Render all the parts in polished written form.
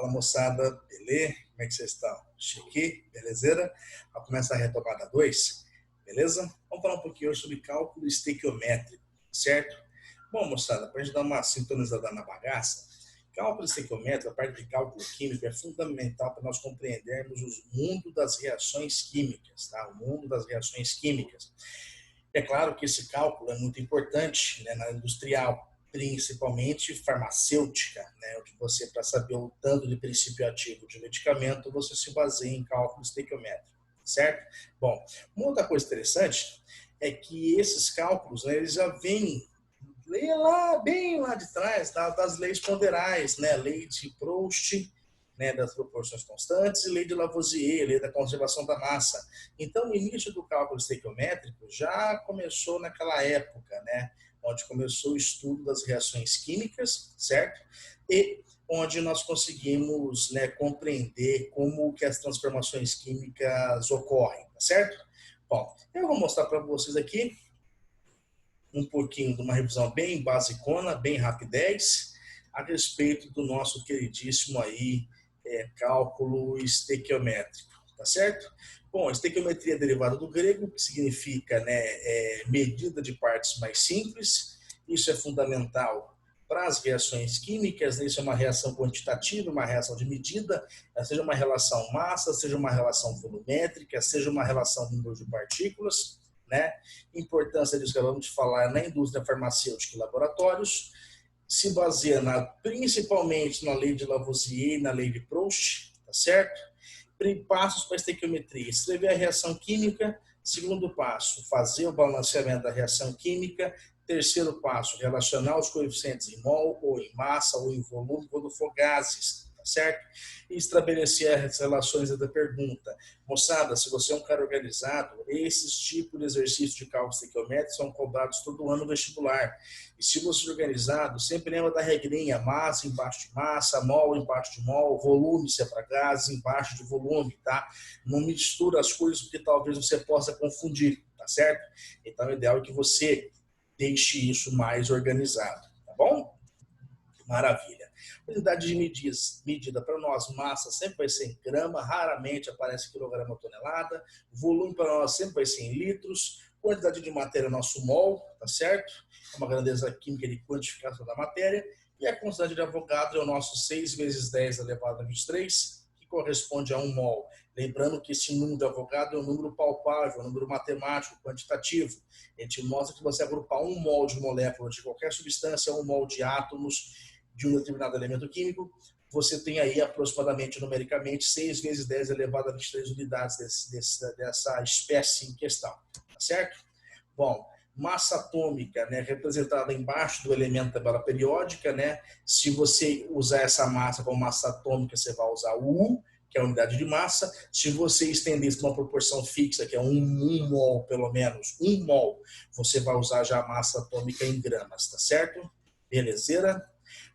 Fala moçada, beleza? Como é que vocês estão? Chique, belezeira? Vamos começar a retomada 2, beleza? Vamos falar um pouquinho hoje sobre cálculo estequiométrico, certo? Bom, moçada, para a gente dar uma sintonizada na bagaça, cálculo estequiométrico, a parte de cálculo químico, é fundamental para nós compreendermos o mundo das reações químicas, tá? O mundo das reações químicas. É claro que esse cálculo é muito importante, né, na industrial, principalmente farmacêutica, né, onde você, para saber o tanto de princípio ativo de medicamento, você se baseia em cálculo estequiométrico, certo? Bom, uma outra coisa interessante é que esses cálculos, né, eles já vêm lá, bem lá de trás, das leis ponderais, né, lei de Proust, né, das proporções constantes, e lei de Lavoisier, lei da conservação da massa. Então, o início do cálculo estequiométrico já começou naquela época, né, onde começou o estudo das reações químicas, certo? E onde nós conseguimos, né, compreender como que as transformações químicas ocorrem, tá certo? Bom, eu vou mostrar para vocês aqui um pouquinho de uma revisão bem basicona, bem rapidez, a respeito do nosso queridíssimo aí cálculo estequiométrico, tá certo? Bom, estequiometria é derivada do grego, que significa, né, medida de partes mais simples. Isso é fundamental para as reações químicas, né? Isso é uma reação quantitativa, uma reação de medida, seja uma relação massa, seja uma relação volumétrica, seja uma relação número de partículas, né? Importância disso que acabamos de falar na indústria farmacêutica e laboratórios, se baseia principalmente na lei de Lavoisier e na lei de Proust, tá certo? Passos para a estequiometria: escrever a reação química. Segundo passo, fazer o balanceamento da reação química. Terceiro passo, relacionar os coeficientes em mol, ou em massa, ou em volume, quando for gases, tá certo? E estabelecer as relações da pergunta. Moçada, se você é um cara organizado, esses tipos de exercícios de cálculo estequiométrico são cobrados todo ano no vestibular. E se você é organizado, sempre lembra da regrinha: massa embaixo de massa, mol embaixo de mol, volume, se é para gases, embaixo de volume, tá? Não mistura as coisas, porque talvez você possa confundir, tá certo? Então, o ideal é que você deixe isso mais organizado, tá bom? Maravilha. Unidade de medida para nós, massa sempre vai ser em grama, raramente aparece quilograma ou tonelada. Volume para nós sempre vai ser em litros. Quantidade de matéria é nosso mol, tá certo? É uma grandeza química de quantificação da matéria. E a quantidade de Avogadro é o nosso 6 vezes 10 elevado a 23, que corresponde a 1 mol. Lembrando que esse número de Avogadro é um número palpável, um número matemático, quantitativo. A gente mostra que você agrupar 1 mol de molécula de qualquer substância, 1 mol de átomos de um determinado elemento químico, você tem aí aproximadamente, numericamente, 6 vezes 10 elevado a 23 unidades dessa espécie em questão, tá certo? Bom, massa atômica, né, representada embaixo do elemento da tabela periódica, né? Se você usar essa massa como massa atômica, você vai usar o U, que é a unidade de massa. Se você estender isso para uma proporção fixa, que é um mol, pelo menos, 1 mol, você vai usar já a massa atômica em gramas, tá certo? Belezeira?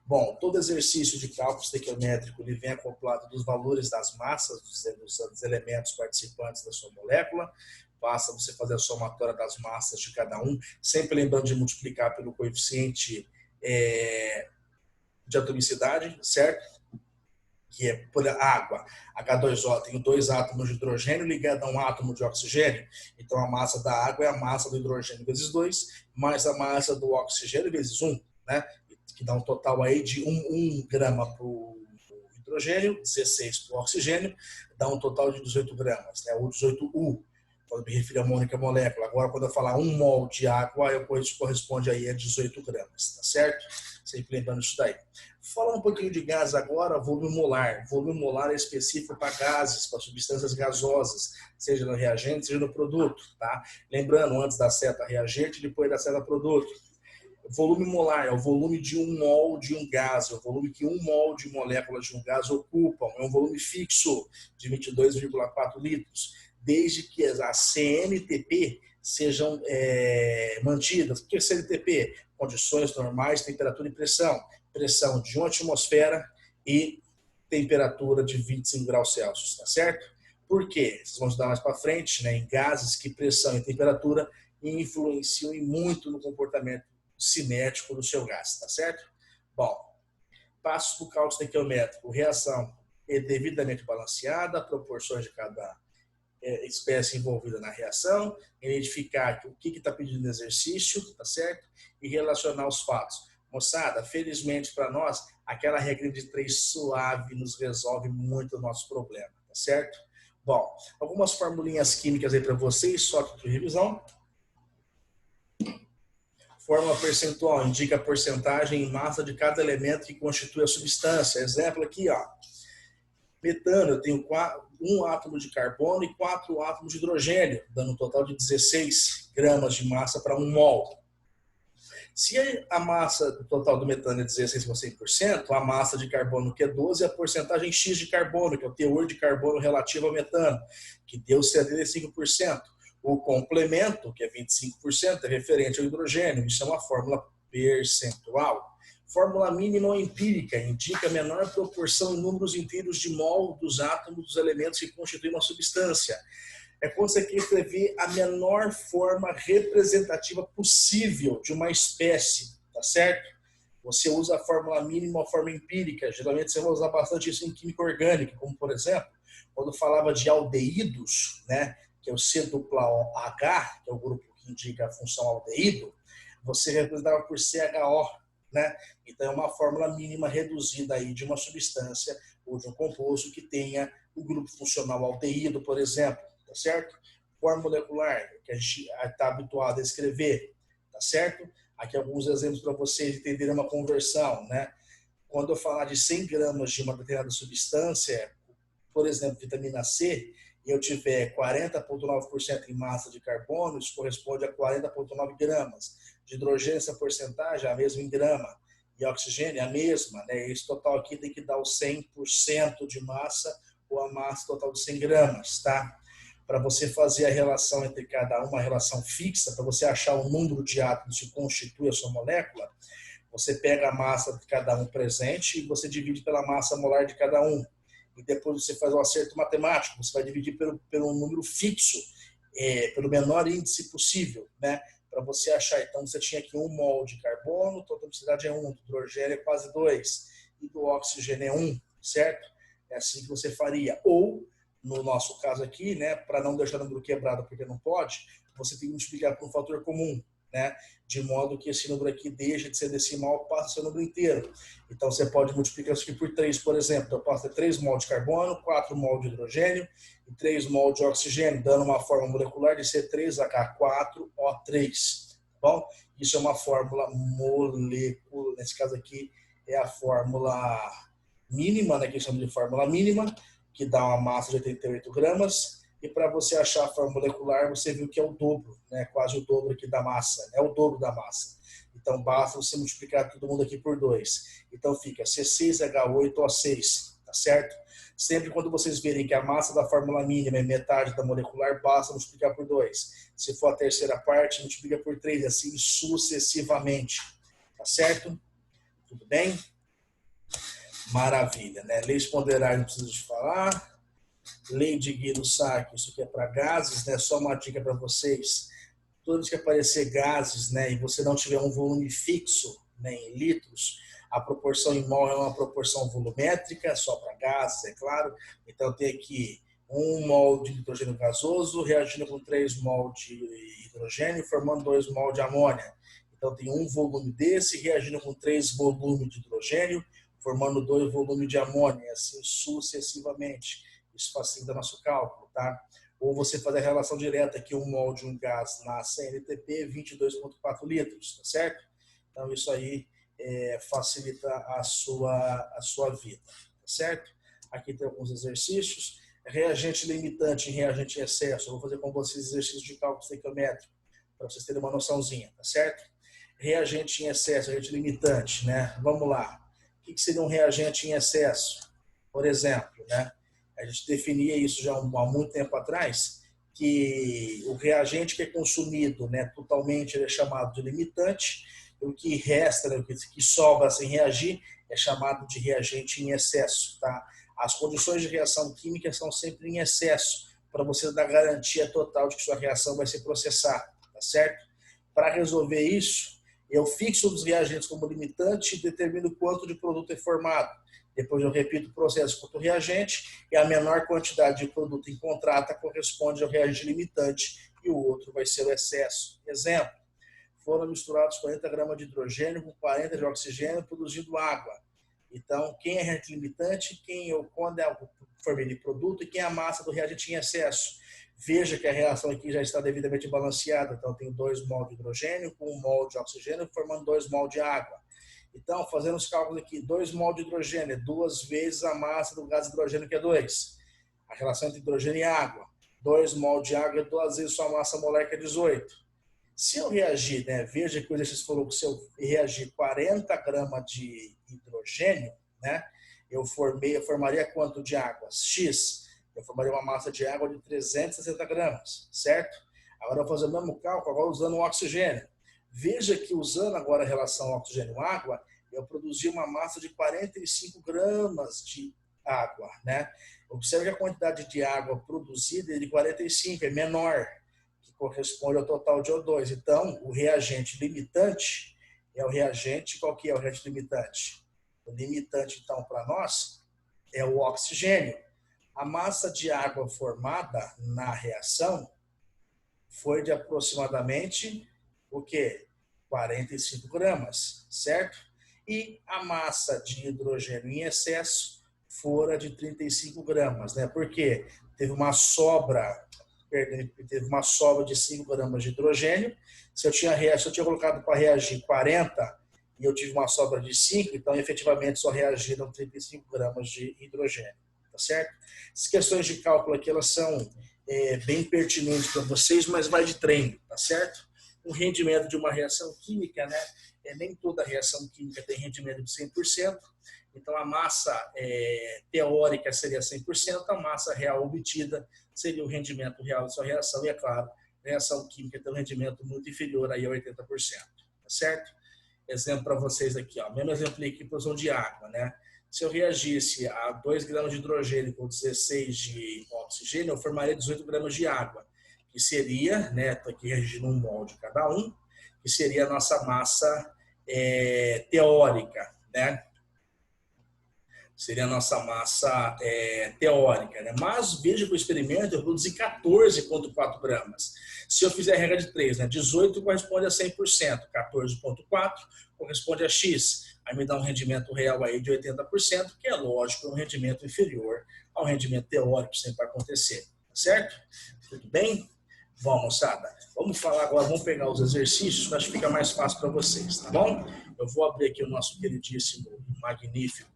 Bom, todo exercício de cálculo estequiométrico ele vem acoplado dos valores das massas dos elementos participantes da sua molécula. Basta você fazer a somatória das massas de cada um, sempre lembrando de multiplicar pelo coeficiente de atomicidade, certo? Que é por água, H2O, tem 2 átomos de hidrogênio ligados a um átomo de oxigênio. Então, a massa da água é a massa do hidrogênio vezes 2, mais a massa do oxigênio vezes 1, né? Que dá um total aí de 1 grama para o hidrogênio, 16 para o oxigênio, dá um total de 18 gramas, né? Ou 18 U, quando me refiro a uma única molécula. Agora, quando eu falar 1 mol de água, isso corresponde aí a 18 gramas, tá certo? Sempre lembrando isso daí. Falando um pouquinho de gás agora, volume molar. Volume molar é específico para gases, para substâncias gasosas, seja no reagente, seja no produto, tá? Lembrando, antes da seta reagente, depois da seta produto. Volume molar é o volume de 1 mol de um gás, é o volume que 1 mol de moléculas de um gás ocupam, é um volume fixo de 22,4 litros, desde que as CNTP sejam mantidas. Por que CNTP? Condições normais, temperatura e pressão. Pressão de 1 atmosfera e temperatura de 25 graus Celsius, tá certo? Por quê? Vocês vão estudar mais para frente, né, em gases que pressão e temperatura influenciam muito no comportamento cinético do seu gás, tá certo? Bom, passos para o cálculo estequiométrico. Reação é devidamente balanceada, proporções de cada espécie envolvida na reação, identificar o que está pedindo no exercício, tá certo? E relacionar os fatos. Moçada, felizmente para nós, aquela regra de 3 suave nos resolve muito o nosso problema, tá certo? Bom, algumas formulinhas químicas aí para vocês, só de revisão. Fórmula percentual indica a porcentagem em massa de cada elemento que constitui a substância. Exemplo aqui, ó. Metano, eu tenho 1 átomo de carbono e 4 átomos de hidrogênio, dando um total de 16 gramas de massa para 1 mol. Se a massa total do metano é 16,1%, a massa de carbono, que é 12, é a porcentagem X de carbono, que é o teor de carbono relativo ao metano, que deu 75%. O complemento, que é 25%, é referente ao hidrogênio. Isso é uma fórmula percentual. Fórmula mínima ou empírica indica a menor proporção em números inteiros de mol dos átomos dos elementos que constituem uma substância. É quando você quer escrever a menor forma representativa possível de uma espécie, tá certo? Você usa a fórmula mínima ou a fórmula empírica. Geralmente você vai usar bastante isso em química orgânica, como por exemplo, quando falava de aldeídos, né, que é o C-H, que é o grupo que indica a função aldeído, você representava por CHO, né? Então é uma fórmula mínima reduzida aí de uma substância ou de um composto que tenha o grupo funcional aldeído, por exemplo, tá certo? Fórmula molecular, que a gente está habituado a escrever, tá certo? Aqui alguns exemplos para vocês entenderem uma conversão, né? Quando eu falar de 100 gramas de uma determinada substância, por exemplo, vitamina C, e eu tiver 40,9% em massa de carbono, isso corresponde a 40,9 gramas. De hidrogênio, essa porcentagem é a mesma em grama. E oxigênio é a mesma, né? Esse total aqui tem que dar o 100% de massa ou a massa total de 100 gramas, tá? Para você fazer a relação entre cada uma, a relação fixa, para você achar o número de átomos que constitui a sua molécula, você pega a massa de cada um presente e você divide pela massa molar de cada um. E depois você faz um acerto matemático, você vai dividir pelo número fixo, pelo menor índice possível, né? Para você achar. Então, você tinha aqui 1 mol de carbono, a toxicidade é 1, do hidrogênio é quase 2, e do oxigênio é 1, certo? É assim que você faria. Ou, no nosso caso aqui, né, para não deixar o número quebrado porque não pode, você tem que multiplicar por um fator comum, né? De modo que esse número aqui deixa de ser decimal, passa a ser o número inteiro. Então, você pode multiplicar isso aqui por 3, por exemplo. Então, eu posso ter 3 mol de carbono, 4 mol de hidrogênio e 3 mol de oxigênio, dando uma forma molecular de C3H4O3. Bom, isso é uma fórmula molecular. Nesse caso aqui, é a fórmula mínima, né, que chama de fórmula mínima, que dá uma massa de 88 gramas. E para você achar a forma molecular, você viu que é o dobro, né? Quase o dobro aqui da massa, é o dobro da massa. Então basta você multiplicar todo mundo aqui por 2. Então fica C6H8O6, tá certo? Sempre quando vocês verem que a massa da fórmula mínima é metade da molecular, basta multiplicar por 2. Se for a terceira parte, multiplica por 3, assim sucessivamente, tá certo? Tudo bem? Maravilha, né? Leis ponderais não preciso de falar. Lei de Guy-Lussac, isso aqui é para gases, né? Só uma dica para vocês. Toda vez que aparecer gases, né, e você não tiver um volume fixo, né, em litros, a proporção em mol é uma proporção volumétrica, só para gases, é claro. Então tem aqui 1 mol de nitrogênio gasoso reagindo com 3 mol de hidrogênio, formando 2 mol de amônia. Então tem um volume desse reagindo com 3 volumes de hidrogênio, formando 2 volumes de amônia, assim sucessivamente. Isso facilita nosso cálculo, tá? Ou você fazer a relação direta aqui, 1 mol de um gás na CNTP, 22,4 litros, tá certo? Então, isso aí facilita a sua vida, tá certo? Aqui tem alguns exercícios. Reagente limitante em reagente em excesso. Eu vou fazer com vocês exercícios de cálculo estequiométrico, para vocês terem uma noçãozinha, tá certo? Reagente em excesso, reagente limitante, né? Vamos lá. O que seria um reagente em excesso? Por exemplo, né? A gente definia isso já há muito tempo atrás, que o reagente que é consumido, né, totalmente, ele é chamado de limitante, e o que resta, né, o que sobra sem reagir, é chamado de reagente em excesso. Tá? As condições de reação química são sempre em excesso, para você dar garantia total de que sua reação vai ser processada, tá certo? Para resolver isso, Eu fixo os reagentes como limitante e determino quanto de produto é formado. Depois eu repito o processo com o reagente e a menor quantidade de produto encontrada corresponde ao reagente limitante e o outro vai ser o excesso. Exemplo, foram misturados 40 gramas de hidrogênio com 40 de oxigênio, produzindo água. Então, quem é reagente limitante, quando é o formei de produto e quem é a massa do reagente em excesso. Veja que a reação aqui já está devidamente balanceada. Então, eu tenho 2 mol de hidrogênio com 1 mol de oxigênio, formando 2 mol de água. Então, fazendo os cálculos aqui, 2 mol de hidrogênio é 2 vezes a massa do gás hidrogênio, que é 2. A relação entre hidrogênio e água. 2 mol de água é 2 vezes sua massa molar, que é 18. Se eu reagir, né, veja que o exercício falou que se eu reagir 40 gramas de hidrogênio, né, eu formaria quanto de água? X. Eu formaria uma massa de água de 360 gramas, certo? Agora eu vou fazer o mesmo cálculo, agora usando o oxigênio. Veja que usando agora a relação oxigênio-água, eu produzi uma massa de 45 gramas de água, né? Observe que a quantidade de água produzida é de 45, é menor, que corresponde ao total de O2. Então, o reagente limitante é o reagente, qual que é o reagente limitante? O limitante, então, para nós, é o oxigênio. A massa de água formada na reação foi de aproximadamente o quê? 45 gramas, certo? E a massa de hidrogênio em excesso fora de 35 gramas, né? Porque teve uma sobra de 5 gramas de hidrogênio. Se eu tinha colocado para reagir 40 e eu tive uma sobra de 5, então efetivamente só reagiram 35 gramas de hidrogênio, tá certo? As questões de cálculo aqui, elas são bem pertinentes para vocês, mas vai de treino, tá certo? O rendimento de uma reação química, né? Nem toda reação química tem rendimento de 100%, então a massa teórica seria 100%, a massa real obtida seria o rendimento real da sua reação, e é claro, a reação química tem um rendimento muito inferior aí a 80%, tá certo? Exemplo para vocês aqui, ó, mesmo exemplo aqui para produção de água, né? Se eu reagisse a 2 gramas de hidrogênio com 16 de oxigênio, eu formaria 18 gramas de água, que seria, né, estou aqui reagindo 1 mol de cada um, que seria a nossa massa teórica, né? Seria a nossa massa teórica, né? Mas veja que o experimento eu produzi 14,4 gramas. Se eu fizer a regra de 3, né? 18 corresponde a 100%, 14,4 corresponde a X. Aí me dá um rendimento real aí de 80%, que é lógico, um rendimento inferior ao rendimento teórico, sempre vai acontecer, certo? Tudo bem? Bom, moçada, vamos falar agora, vamos pegar os exercícios, que acho que fica mais fácil para vocês, tá bom? Eu vou abrir aqui o nosso queridíssimo, magnífico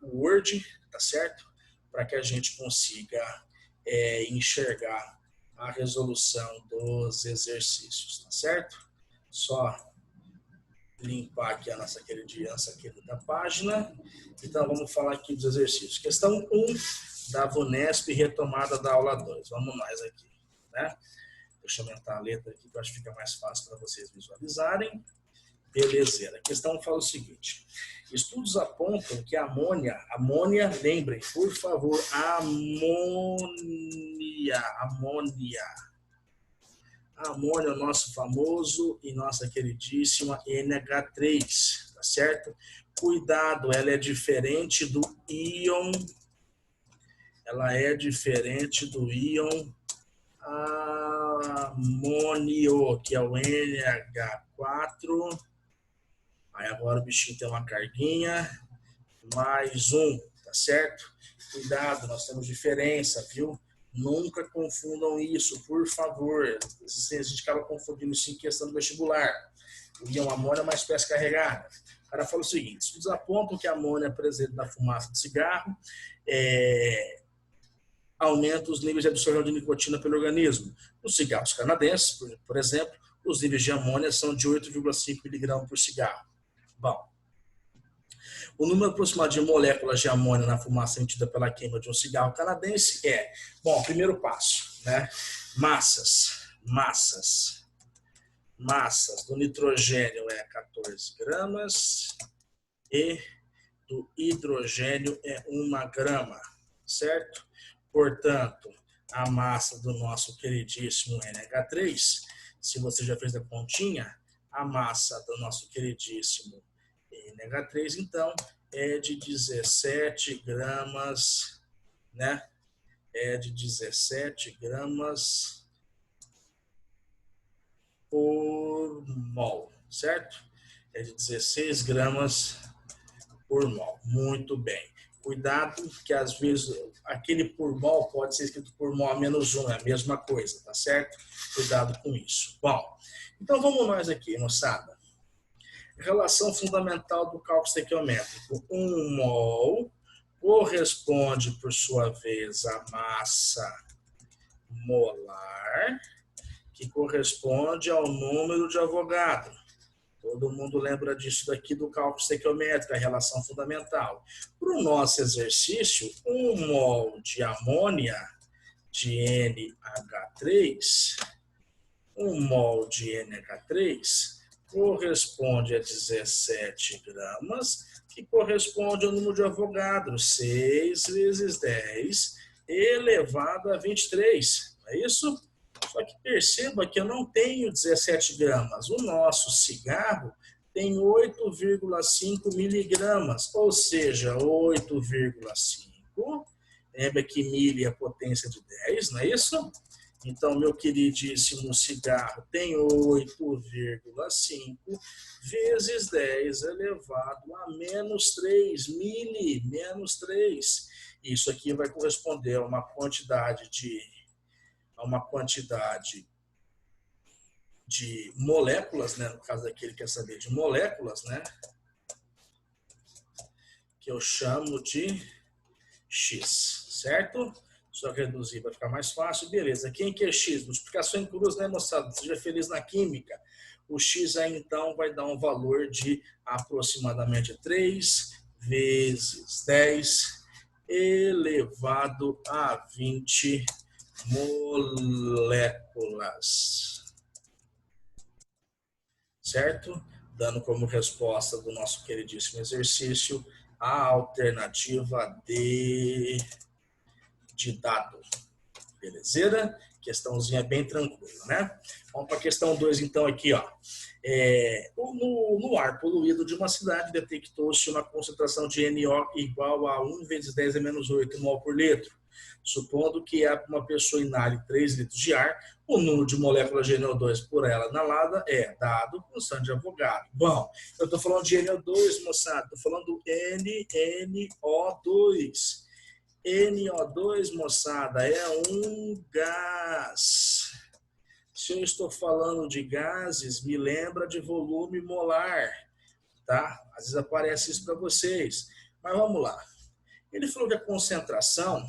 Word, tá certo? Para que a gente consiga enxergar a resolução dos exercícios, tá certo? Só limpar aqui a nossa querida página. Então, vamos falar aqui dos exercícios. Questão 1 da VUNESP, retomada da aula 2. Vamos nós aqui, né? Deixa eu aumentar a letra aqui, que eu acho que fica mais fácil para vocês visualizarem. Belezeira. A questão fala o seguinte: estudos apontam que a amônia, lembrem, por favor, amônia é o nosso famoso e nossa queridíssima NH3, tá certo? Cuidado, ela é diferente do íon, amônio, que é o NH4. Aí agora o bichinho tem uma carguinha, mais um, tá certo? Cuidado, nós temos diferença, viu? Nunca confundam isso, por favor. A gente acaba confundindo isso em questão do vestibular. O íon amônia é uma espécie carregada. O cara fala o seguinte: estudos apontam que a amônia presente na fumaça de cigarro aumenta os níveis de absorção de nicotina pelo organismo. Nos cigarros canadenses, por exemplo, os níveis de amônia são de 8,5 mg por cigarro. Bom, o número aproximado de moléculas de amônia na fumaça emitida pela queima de um cigarro canadense bom, primeiro passo, né? Massas do nitrogênio 14 gramas e do hidrogênio 1 grama, certo? Portanto, a massa do nosso queridíssimo NH3, se você já fez a continha, A massa do nosso queridíssimo NH3, então, é de 17 gramas, né? É de 17 gramas por mol, certo? É de 16 gramas por mol. Muito bem. Cuidado que às vezes aquele por mol pode ser escrito por mol menos 1, é a mesma coisa, tá certo? Cuidado com isso. Bom, então vamos nós aqui, moçada. Relação fundamental do cálculo estequiométrico. 1 mol corresponde, por sua vez, à massa molar, que corresponde ao número de Avogadro. Todo mundo lembra disso daqui do cálculo estequiométrico, a relação fundamental. Para o nosso exercício, 1 mol de amônia de NH3, 1 mol de NH3 corresponde a 17 gramas, que corresponde ao número de Avogadro, 6 vezes 10 elevado a 23. Não é isso? Só que perceba que eu não tenho 17 gramas. O nosso cigarro tem 8,5 miligramas, ou seja, 8,5. Lembra que milha é a potência de 10, não é isso? Então, meu queridíssimo cigarro tem 8,5 vezes 10 elevado a menos 3, menos 3. Isso aqui vai corresponder a uma quantidade de moléculas, né? No caso aqui ele quer saber de moléculas, né? Que eu chamo de X, certo? Só reduzir para ficar mais fácil. Beleza, quem que é X? Multiplicação em cruz, né, moçada? Seja feliz na química. O X aí, então, vai dar um valor de aproximadamente 3 vezes 10 elevado a 20 moléculas. Certo? Dando como resposta do nosso queridíssimo exercício a alternativa D de dado. Belezeira? Questãozinha bem tranquila, né? Vamos para a questão 2, então, aqui, ó. No ar poluído de uma cidade, detectou-se uma concentração de NO igual a 1 vezes 10 a menos 8 mol por litro. Supondo que uma pessoa inale 3 litros de ar, o número de moléculas de NO2 por ela inalada é dado com constante de Avogadro. Bom, eu estou falando de NO2, moçada, estou falando do NO2. NO2, moçada, é um gás. Se eu estou falando de gases, me lembra de volume molar, tá? Às vezes aparece isso para vocês. Mas vamos lá. Ele falou que a concentração...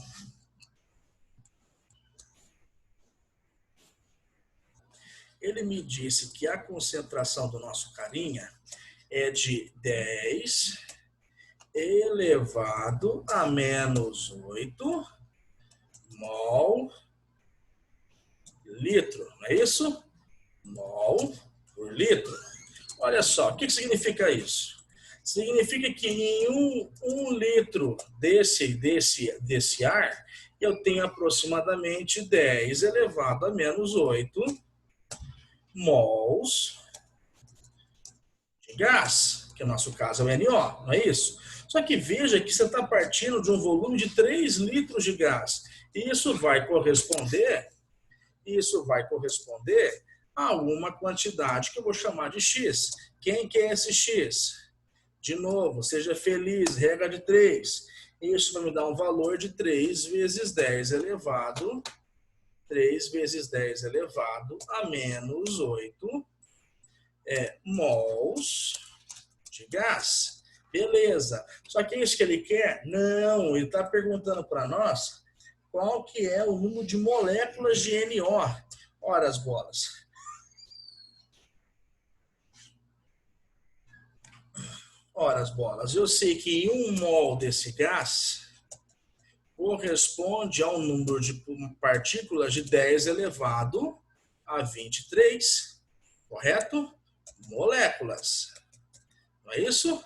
Ele me disse que a concentração do nosso carinha é de 10 elevado a menos 8 mol litro, não é isso? Mol por litro. Olha só, o que significa isso? Significa que em um litro desse ar, eu tenho aproximadamente 10 elevado a menos 8 mols de gás, que no nosso caso é o NO, não é isso? Só que veja que você está partindo de um volume de 3 litros de gás. E isso vai corresponder a uma quantidade que eu vou chamar de X. Quem que é esse X? De novo, seja feliz, regra de 3. Isso vai me dar um valor de 3 vezes 10 elevado a menos 8 mols de gás. Beleza. Só que é isso que ele quer? Não, ele está perguntando para nós qual que é o número de moléculas de NO. Ora as bolas. Ora as bolas. Eu sei que 1 mol desse gás corresponde a um número de partículas de 10 elevado a 23, correto? Moléculas. Não é isso?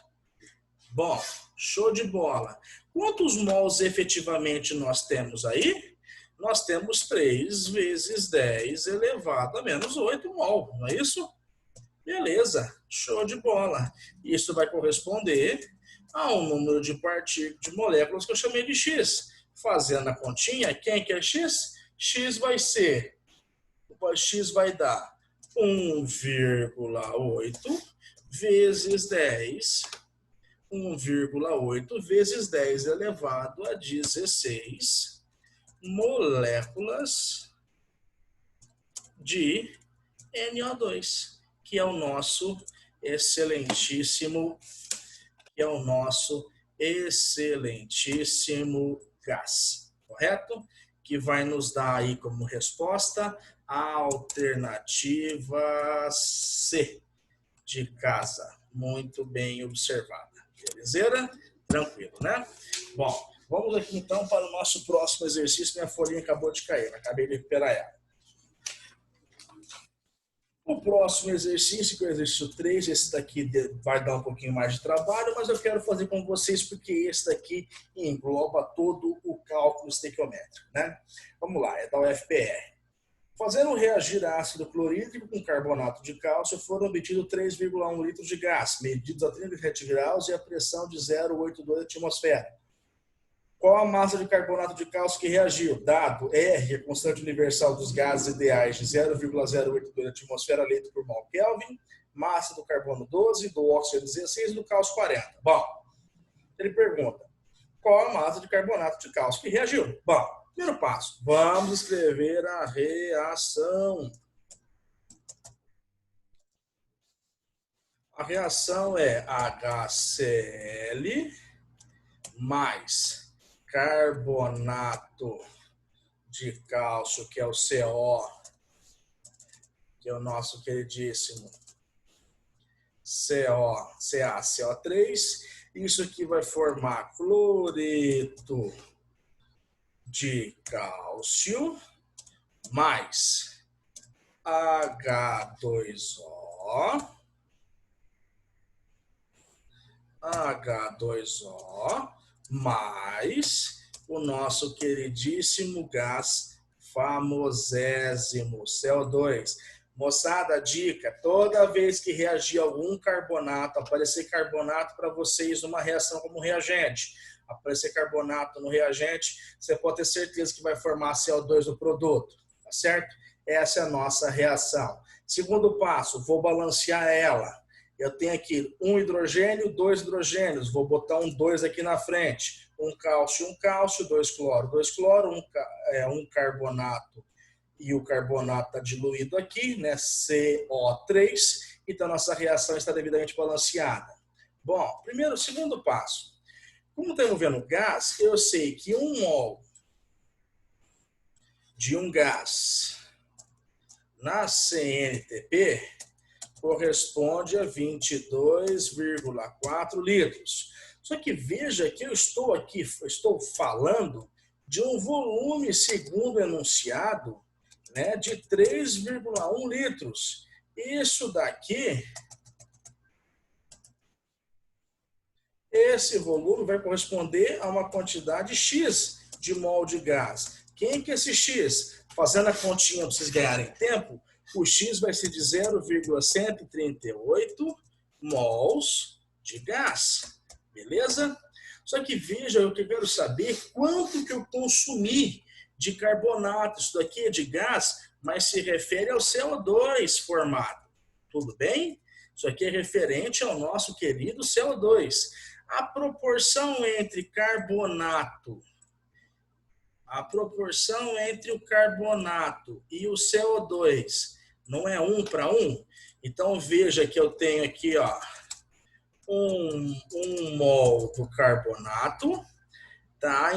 Bom, show de bola. Quantos mols efetivamente nós temos aí? Nós temos 3 vezes 10 elevado a menos 8 mol, não é isso? Beleza, show de bola. Isso vai corresponder a um número de partículas, de moléculas que eu chamei de X. Fazendo a continha, quem que é X? X vai dar 1,8 vezes 10, 1,8 vezes 10 elevado a 16 moléculas de NO2, que é o nosso excelentíssimo, gás, correto? Que vai nos dar aí como resposta a alternativa C de casa. Muito bem observada. Beleza? Tranquilo, né? Bom, vamos aqui então para o nosso próximo exercício. Minha folhinha acabou de cair, acabei de recuperar ela. O próximo exercício, que é o exercício 3, esse daqui vai dar um pouquinho mais de trabalho, mas eu quero fazer com vocês porque esse daqui engloba todo o cálculo estequiométrico, né? Vamos lá, é da UFPR. Fazendo reagir ácido clorídrico com carbonato de cálcio, foram obtidos 3,1 litros de gás, medidos a 37 graus e a pressão de 0,82 atmosfera. Qual a massa de carbonato de cálcio que reagiu? Dado R, a constante universal dos gases ideais, de 0,082 atmosfera litro por mol Kelvin, massa do carbono 12, do oxigênio 16 e do cálcio 40. Bom, ele pergunta, qual a massa de carbonato de cálcio que reagiu? Bom, primeiro passo, vamos escrever a reação. A reação é HCl mais carbonato de cálcio, que é o CO, que é o nosso queridíssimo CaCO3. Isso aqui vai formar cloreto de cálcio mais H2O mais o nosso queridíssimo gás famosésimo, CO2. Moçada, dica, toda vez que reagir algum carbonato, aparecer carbonato para vocês numa reação como reagente, aparecer carbonato no reagente, você pode ter certeza que vai formar CO2 no produto, tá certo? Essa é a nossa reação. Segundo passo, vou balancear ela. Eu tenho aqui um hidrogênio, dois hidrogênios. Vou botar um 2 aqui na frente. Um cálcio, dois cloro, um carbonato. E o carbonato está diluído aqui, né? CO3. Então, nossa reação está devidamente balanceada. Bom, segundo passo. Como estamos vendo gás, eu sei que 1 mol de um gás na CNTP corresponde a 22,4 litros. Só que veja que eu estou falando de um volume, segundo o enunciado, né, de 3,1 litros. Isso daqui, esse volume vai corresponder a uma quantidade X de mol de gás. Quem que é esse X? Fazendo a continha para vocês ganharem tempo, o X vai ser de 0,138 mols de gás. Beleza? Só que veja, eu quero saber quanto que eu consumi de carbonato. Isso daqui é de gás, mas se refere ao CO2 formado. Tudo bem? Isso aqui é referente ao nosso querido CO2. A proporção entre o carbonato e o CO2 não é 1 para 1? Então, veja que eu tenho aqui, ó, um mol do carbonato, tá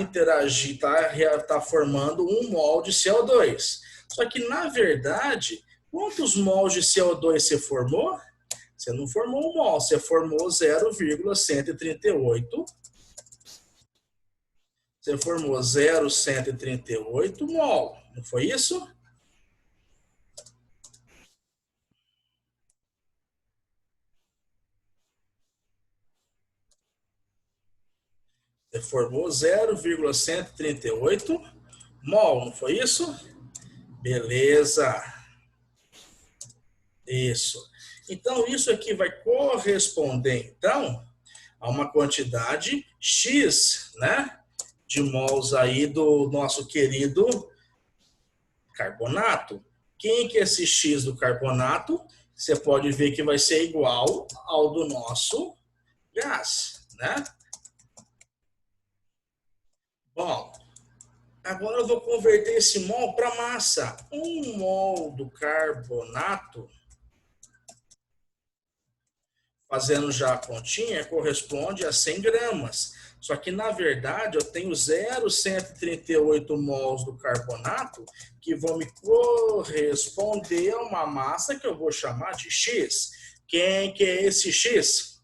formando 1 mol de CO2. Só que, na verdade, quantos mols de CO2 você formou? Você não formou 1 mol, você formou 0,138. Você formou 0,138 mol, não foi isso? Você formou 0,138 mol, não foi isso? Beleza. Isso. Então, isso aqui vai corresponder, então, a uma quantidade X, né, de mols aí do nosso querido carbonato. Quem que é esse X do carbonato? Você pode ver que vai ser igual ao do nosso gás, né? Bom, agora eu vou converter esse mol para massa. Um mol do carbonato, fazendo já a continha, corresponde a 100 gramas. Só que, na verdade, eu tenho 0,138 mols do carbonato que vão me corresponder a uma massa que eu vou chamar de X. Quem que é esse X?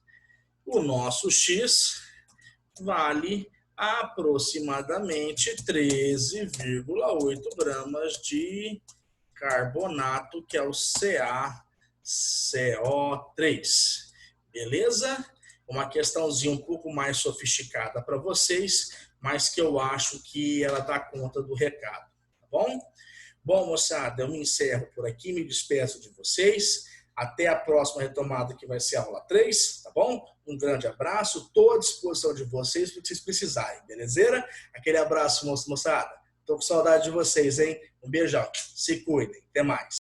O nosso X vale aproximadamente 13,8 gramas de carbonato, que é o CaCO3. Beleza? Uma questãozinha um pouco mais sofisticada para vocês, mas que eu acho que ela dá conta do recado, tá bom? Bom, moçada, eu me encerro por aqui, me despeço de vocês. Até a próxima retomada, que vai ser a aula 3, tá bom? Um grande abraço, estou à disposição de vocês para que vocês precisarem, belezeira? Aquele abraço, moçada. Estou com saudade de vocês, hein? Um beijão. Se cuidem. Até mais.